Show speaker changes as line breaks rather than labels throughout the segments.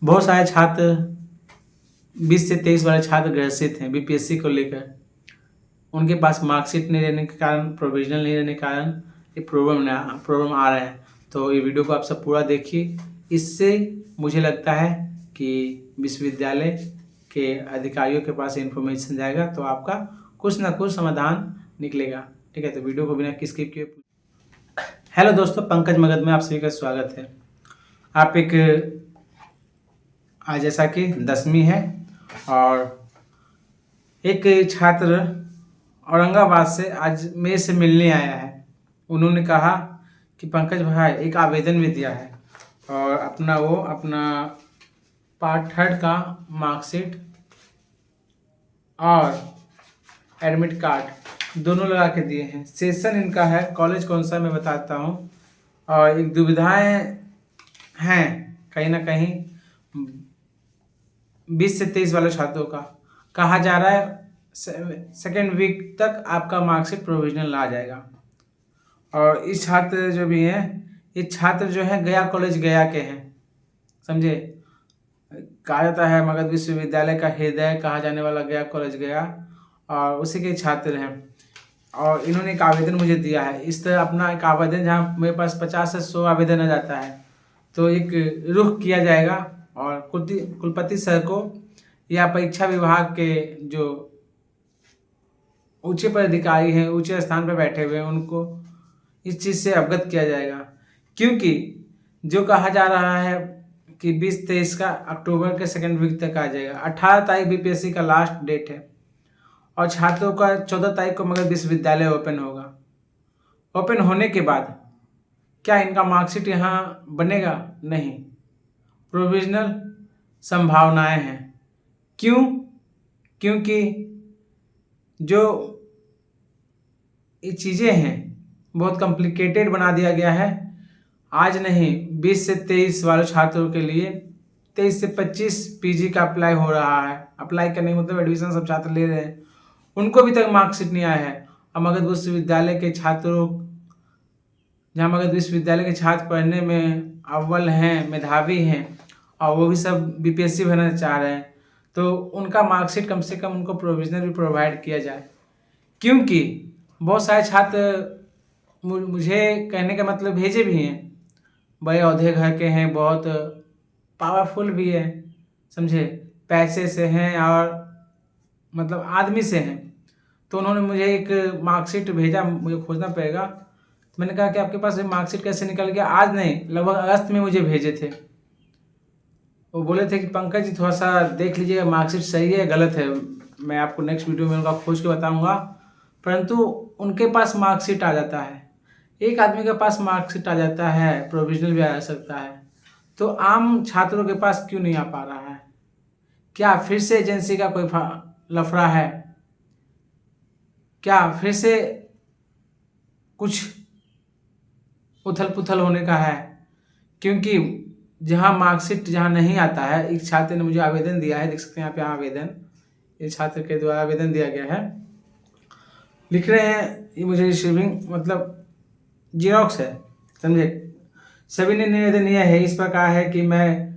बहुत सारे छात्र 20 से 23 वाले छात्र ग्रसित हैं बीपीएससी को लेकर। उनके पास मार्कशीट नहीं रहने के कारण, प्रोविजनल नहीं रहने के कारण ये प्रॉब्लम आ रहा है। तो ये वीडियो को आप सब पूरा देखिए। इससे मुझे लगता है कि विश्वविद्यालय के अधिकारियों के पास इन्फॉर्मेशन जाएगा तो आपका कुछ ना कुछ समाधान निकलेगा। ठीक है, तो वीडियो को बिना स्किप किए। हेलो दोस्तों, पंकज मगध में आप सभी का स्वागत है। आप एक आज जैसा कि 10वीं है और एक छात्र औरंगाबाद से आज मेरे से मिलने आया है। उन्होंने कहा कि पंकज भाई एक आवेदन भी दिया है और अपना पार्ट 3 का मार्कशीट और एडमिट कार्ड दोनों लगा के दिए हैं। सेशन इनका है, कॉलेज कौन सा मैं बताता हूँ। और एक दुविधाएं हैं कहीं ना कहीं 20 से 23 वाले छात्रों का। कहा जा रहा है सेकेंड वीक तक आपका मार्कशीट प्रोविजनल आ जाएगा। और इस छात्र जो भी हैं, ये छात्र जो हैं गया कॉलेज गया के हैं, समझे। कहा जाता है मगध विश्वविद्यालय का हृदय कहा जाने वाला गया कॉलेज गया, और उसी के छात्र हैं। और इन्होंने एक आवेदन मुझे दिया है। इस तरह अपना एक आवेदन, जहाँ मेरे पास 50 से 100 आवेदन आ जाता है, तो एक रुख किया जाएगा और कुलपति सर को या परीक्षा विभाग के जो ऊंचे पदाधिकारी हैं, ऊंचे स्थान पर बैठे हुए हैं, उनको इस चीज़ से अवगत किया जाएगा। क्योंकि जो कहा जा रहा है कि 20-23 का अक्टूबर के सेकेंड वीक तक आ जाएगा। 18 तारीख बीपीएससी का लास्ट डेट है और छात्रों का 14 तारीख को मगध विश्वविद्यालय ओपन होगा। ओपन होने के बाद क्या इनका मार्कशीट यहाँ बनेगा? नहीं, प्रोविजनल संभावनाएं हैं। क्यों? क्योंकि जो ये चीज़ें हैं बहुत कॉम्प्लिकेटेड बना दिया गया है। आज नहीं, 20 से 23 वाले छात्रों के लिए 23 से 25 पीजी का अप्लाई हो रहा है। अप्लाई करने का मतलब एडमिशन सब छात्र ले रहे हैं, उनको अभी तक मार्कशीट नहीं आया है। और मगध विश्वविद्यालय के छात्रों, जहाँ मगध विश्वविद्यालय के छात्र पढ़ने में अव्वल हैं, मेधावी हैं, और वो भी सब बीपीएससी बनना चाह रहे हैं, तो उनका मार्कशीट कम से कम उनको प्रोविजनल भी प्रोवाइड किया जाए। क्योंकि बहुत सारे छात्र मुझे कहने का मतलब भेजे भी हैं, बड़े औधे घर के हैं, बहुत पावरफुल भी है, समझे, पैसे से हैं और मतलब आदमी से हैं। तो उन्होंने मुझे एक मार्कशीट भेजा, मुझे खोजना पड़ेगा। तो मैंने कहा कि आपके पास मार्कशीट कैसे निकल गया? आज नहीं, लगभग अगस्त में मुझे भेजे थे। वो बोले थे कि पंकज जी थोड़ा सा देख लीजिएगा मार्कशीट सही है गलत है। मैं आपको नेक्स्ट वीडियो में उनका खोज के बताऊंगा। परंतु उनके पास मार्कशीट आ जाता है, एक आदमी के पास मार्कशीट आ जाता है, प्रोविजनल भी आ सकता है, तो आम छात्रों के पास क्यों नहीं आ पा रहा है? क्या फिर से एजेंसी का कोई लफड़ा है? क्या फिर से कुछ उथल पुथल होने का है? क्योंकि जहाँ मार्कशीट जहाँ नहीं आता है, एक छात्र ने मुझे आवेदन दिया है, देख सकते हैं आप यहाँ आवेदन, ये छात्र के द्वारा आवेदन दिया गया है। लिख रहे हैं ये मुझे रिसीविंग मतलब जीरोक्स है, समझे। सभी ने निवेदन यह है, इस प्रकार है कि मैं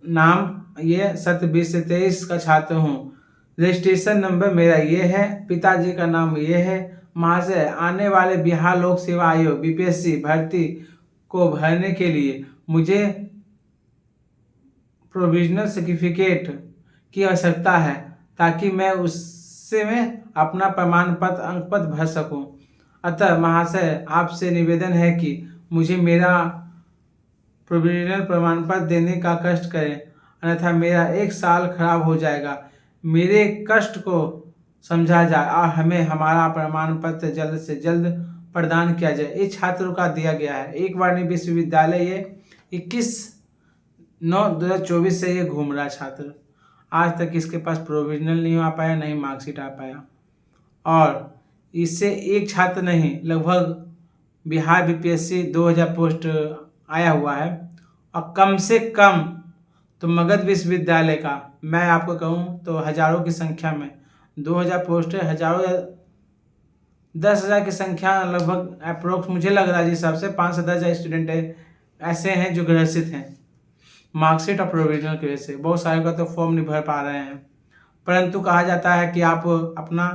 नाम ये 20 से 23 का छात्र हूँ, रजिस्ट्रेशन नंबर मेरा ये है, पिताजी का नाम ये है, महाशय आने वाले बिहार लोक सेवा आयोग बीपीएससी भर्ती को भरने के लिए मुझे प्रोविजनल सर्टिफिकेट की आवश्यकता है, ताकि मैं उससे में अपना प्रमाण पत्र अंक पत्र भर सकूं। अतः महाशय आपसे निवेदन है कि मुझे मेरा प्रोविजनल प्रमाण पत्र देने का कष्ट करें, अन्यथा मेरा 1 साल खराब हो जाएगा। मेरे कष्ट को समझा जाए और हमें हमारा प्रमाण पत्र जल्द से जल्द प्रदान किया जाए। ये छात्रों का दिया गया है। एक बार नहीं, विश्वविद्यालय ये 21/9/2024 से ये घूम रहा है छात्र। आज तक इसके पास प्रोविजनल नहीं आ पाया, नहीं मार्कशीट आ पाया। और इससे एक छात्र नहीं, लगभग बिहार बीपीएससी 2000 पोस्ट आया हुआ है। और कम से कम तो मगध विश्वविद्यालय का मैं आपको कहूँ तो हजारों की संख्या में 2000 पोस्ट है, हजारों 10,000 की संख्या लगभग अप्रोक्स मुझे लग रहा है जिस हिसाब से 5 से 10,000 स्टूडेंट है ऐसे हैं जो ग्रसित हैं। मार्कशीट और प्रोविजनल की वजह से बहुत सारे का तो फॉर्म नहीं भर पा रहे हैं, परंतु कहा जाता है कि आप अपना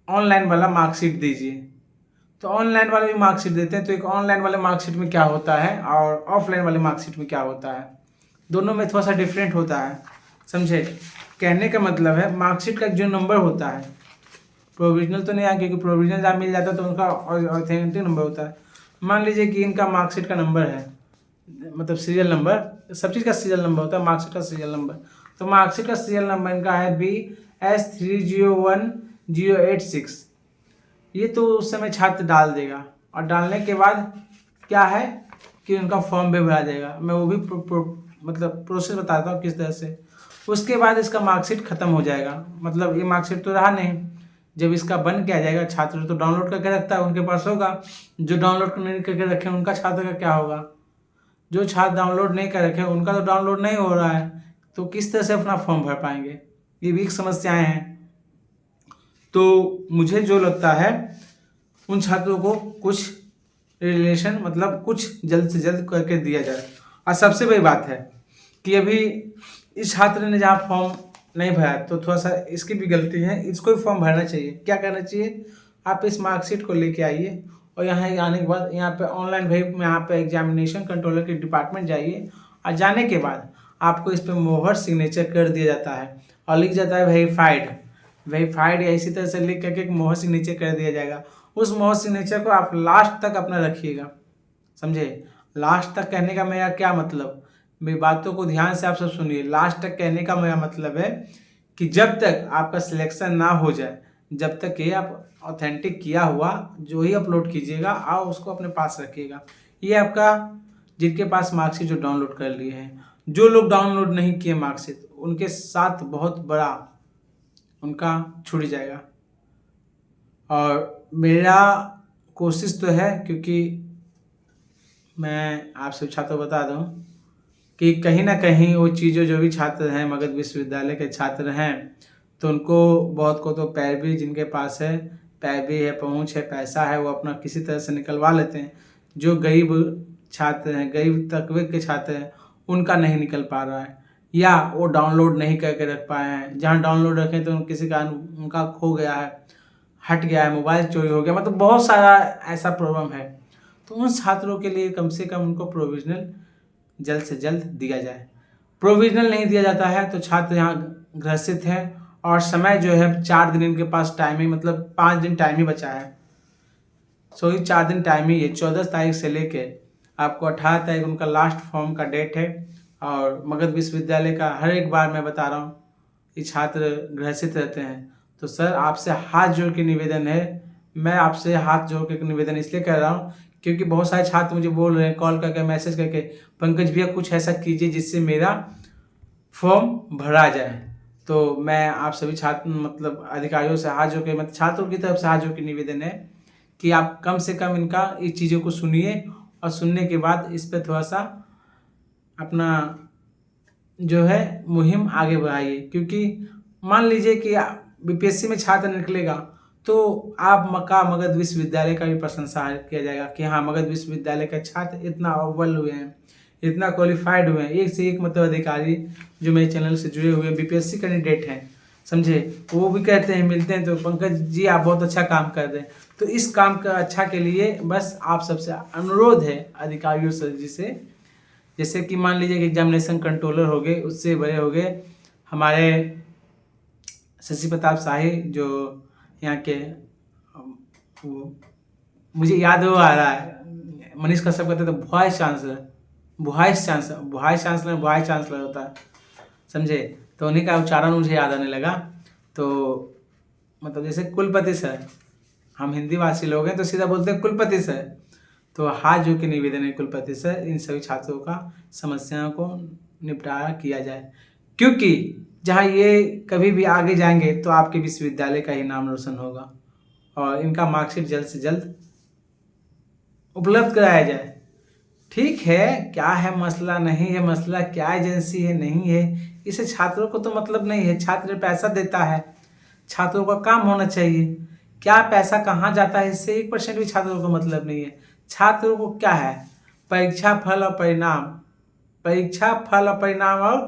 ऑनलाइन वाला मार्कशीट दीजिए। तो ऑनलाइन वाले भी मार्कशीट देते हैं, तो एक ऑनलाइन वाले मार्कशीट में क्या होता है और ऑफलाइन वाले मार्कशीट में क्या होता है, दोनों में थोड़ा सा डिफरेंट होता है, समझे। कहने का मतलब है मार्कशीट का जो नंबर होता है, प्रोविजनल तो नहीं आया क्योंकि प्रोविजनल जहाँ मिल जाता है तो उनका ऑथेंटिक नंबर होता है। मान लीजिए कि इनका मार्कशीट का नंबर है, मतलब सीरियल नंबर, सब चीज़ का सीरियल नंबर होता है, मार्कशीट का सीरियल नंबर। तो मार्कशीट का सीरियल नंबर इनका है BS301086। ये तो उस समय छात्र डाल देगा और डालने के बाद क्या है कि उनका फॉर्म भी भरा जाएगा। मैं वो भी मतलब प्रोसेस बताता हूँ किस तरह से। उसके बाद इसका मार्कशीट खत्म हो जाएगा, मतलब ये मार्कशीट तो रहा नहीं। जब इसका बन के आ जाएगा, छात्र तो डाउनलोड करके रखता है, उनके पास होगा। जो डाउनलोड नहीं करके रखे उनका छात्र का क्या होगा, जो छात्र डाउनलोड नहीं कर रखे उनका तो डाउनलोड नहीं हो रहा है, तो किस तरह से अपना फॉर्म भर पाएंगे। ये भी एक समस्याएं हैं। तो मुझे जो लगता है उन छात्रों को कुछ रिलेशन मतलब कुछ जल्द से जल्द करके दिया जाए। और सबसे बड़ी बात है कि अभी इस छात्र ने जहाँ फॉर्म नहीं भरा तो थोड़ा सा इसकी भी गलती है, इसको भी फॉर्म भरना चाहिए। क्या करना चाहिए, आप इस मार्कशीट को लेके आइए और यहाँ आने के बाद यहाँ पे ऑनलाइन यहाँ पे एग्जामिनेशन कंट्रोलर के डिपार्टमेंट जाइए और जाने के बाद आपको इस पर मोहर सिग्नेचर कर दिया जाता है और लिख जाता है वेरीफाइड या इसी तरह से लिख करके मोहर सिग्नेचर कर दिया जाएगा। उस मोहर सिग्नेचर को आप लास्ट तक अपना रखिएगा, समझे। लास्ट तक कहने का मेरा क्या मतलब, मेरी बातों को ध्यान से आप सब सुनिए। लास्ट तक कहने का मेरा मतलब है कि जब तक आपका सिलेक्शन ना हो जाए, जब तक ये आप ऑथेंटिक किया हुआ जो ही अपलोड कीजिएगा आप उसको अपने पास रखिएगा। ये आपका जिनके पास मार्कशीट जो डाउनलोड कर लिए हैं, जो लोग डाउनलोड नहीं किए मार्कशीट उनके साथ बहुत बड़ा उनका छूट जाएगा। और मेरा कोशिश तो है, क्योंकि मैं आप सब छात्रों को बता दूं कि कहीं ना कहीं वो चीज़ें जो भी छात्र हैं मगध विश्वविद्यालय के छात्र हैं तो उनको बहुत को तो पैरवी जिनके पास है, पैरवी है, पहुंच है, पैसा है, वो अपना किसी तरह से निकलवा लेते हैं। जो गरीब छात्र हैं, गरीब तबके के छात्र हैं, उनका नहीं निकल पा रहा है या वो डाउनलोड नहीं करके रख पाए हैं। जहाँ डाउनलोड रखें तो किसी कारण उनका खो गया है, हट गया है, मोबाइल चोरी हो गया, मतलब बहुत सारा ऐसा प्रॉब्लम है। तो उन छात्रों के लिए कम से कम उनको प्रोविजनल जल्द से जल्द दिया जाए। प्रोविजनल नहीं दिया जाता है तो छात्र यहाँ ग्रसित है और समय जो है 4 दिन इनके पास टाइम ही, मतलब 5 दिन टाइम ही बचा है। सो 4 दिन टाइम ही है। 14 तारीख से लेके आपको 18 तारीख उनका लास्ट फॉर्म का डेट है। और मगध विश्वविद्यालय का हर एक बार मैं बता रहा हूँ ये छात्र ग्रसित रहते हैं। तो सर आपसे हाथ जोड़ के निवेदन है, मैं आपसे हाथ जोड़ के निवेदन इसलिए कर रहा हूँ क्योंकि बहुत सारे छात्र मुझे बोल रहे हैं कॉल करके, मैसेज करके, पंकज भैया कुछ ऐसा कीजिए जिससे मेरा फॉर्म भरा जाए। तो मैं आप सभी छात्र मतलब अधिकारियों से हाथ जोड़ के, मतलब छात्रों की तरफ से हाथ जोड़ के निवेदन है कि आप कम से कम इनका इस चीज़ों को सुनिए और सुनने के बाद इस पर थोड़ा सा अपना जो है मुहिम आगे बढ़ाइए। क्योंकि मान लीजिए कि बीपीएससी में छात्र निकलेगा तो आप मगध विश्वविद्यालय का भी प्रशंसा किया जाएगा कि हाँ मगध विश्वविद्यालय के छात्र इतना अव्वल हुए हैं, इतना क्वालिफाइड हुए हैं, एक से एक मतलब अधिकारी जो मेरे चैनल से जुड़े हुए बीपीएससी कैंडिडेट हैं, समझे, वो भी कहते हैं, मिलते हैं तो पंकज जी आप बहुत अच्छा काम कर रहे हैं। तो इस काम का अच्छा के लिए बस आप सबसे अनुरोध है अधिकारियों से, जिसे जैसे कि मान लीजिए कि एग्जामिनेशन कंट्रोलर हो गए, उससे बड़े हो गए हमारे शशि प्रताप शाही जो यहाँ के, वो मुझे याद हो आ रहा है, मनीष कश्यप कहते तो वाइस चांसलर होता है, समझे। तो उन्हीं का उच्चारण मुझे याद आने लगा। तो मतलब जैसे कुलपति सर, हम हिंदी भाषी लोग हैं तो सीधा बोलते हैं कुलपति सर। तो हाथ जोड़ के निवेदन है कुलपति सर, इन सभी छात्रों का समस्याओं को निपटारा किया जाए, क्योंकि जहाँ ये कभी भी आगे जाएंगे तो आपके विश्वविद्यालय का ही नाम रोशन होगा। और इनका मार्कशीट जल्द से जल्द उपलब्ध कराया जाए। ठीक है, क्या है मसला, नहीं है मसला, क्या एजेंसी है, नहीं है, इसे छात्रों को तो मतलब नहीं है। छात्र पैसा देता है, छात्रों का काम होना चाहिए। क्या पैसा कहाँ जाता है इससे 1% भी छात्रों को मतलब नहीं है। छात्रों को क्या है, परीक्षा फल और परिणाम परीक्षा फल और परिणाम और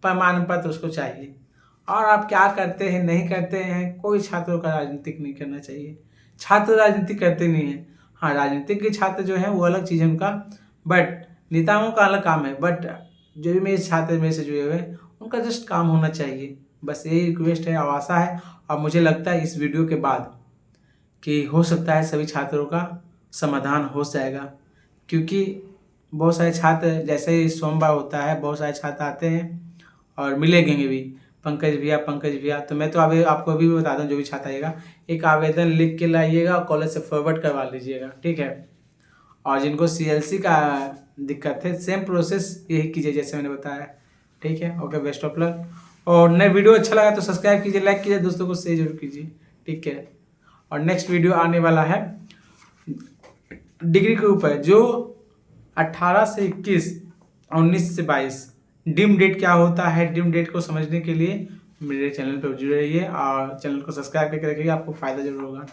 प्रमाण पत्र उसको चाहिए। और आप क्या करते हैं नहीं करते हैं, कोई छात्रों का राजनीतिक नहीं करना चाहिए। छात्र राजनीति करते नहीं है। हाँ, राजनीतिक के छात्र जो हैं वो अलग चीज़ है उनका, बट नेताओं का अलग काम है। बट जो भी मेरे छात्र मेरे से जुड़े हुए हैं उनका जस्ट काम होना चाहिए, बस यही रिक्वेस्ट है और आशा है। और मुझे लगता है इस वीडियो के बाद कि हो सकता है सभी छात्रों का समाधान हो जाएगा, क्योंकि बहुत सारे छात्र जैसे ही सोमवार होता है बहुत सारे छात्र आते हैं और मिलेंगे भी, पंकज भैया। तो मैं तो अभी आपको अभी भी बता दूं, जो भी छात्र आएगा एक आवेदन लिख के लाइएगा और कॉलेज से फॉरवर्ड करवा लीजिएगा, ठीक है। और जिनको CLC का दिक्कत है सेम प्रोसेस यही कीजिए जैसे मैंने बताया, ठीक है। Okay, best of luck. और नए वीडियो अच्छा लगा तो सब्सक्राइब कीजिए, लाइक कीजिए, दोस्तों को शेयर जरूर कीजिए, ठीक है। और नेक्स्ट वीडियो आने वाला है डिग्री के ऊपर, जो 18 से 21 और 19 से 22 डिम डेट क्या होता है। डिम डेट को समझने के लिए मेरे चैनल पर जुड़े रहिए और चैनल को सब्सक्राइब करके रखिए, आपको फ़ायदा जरूर होगा।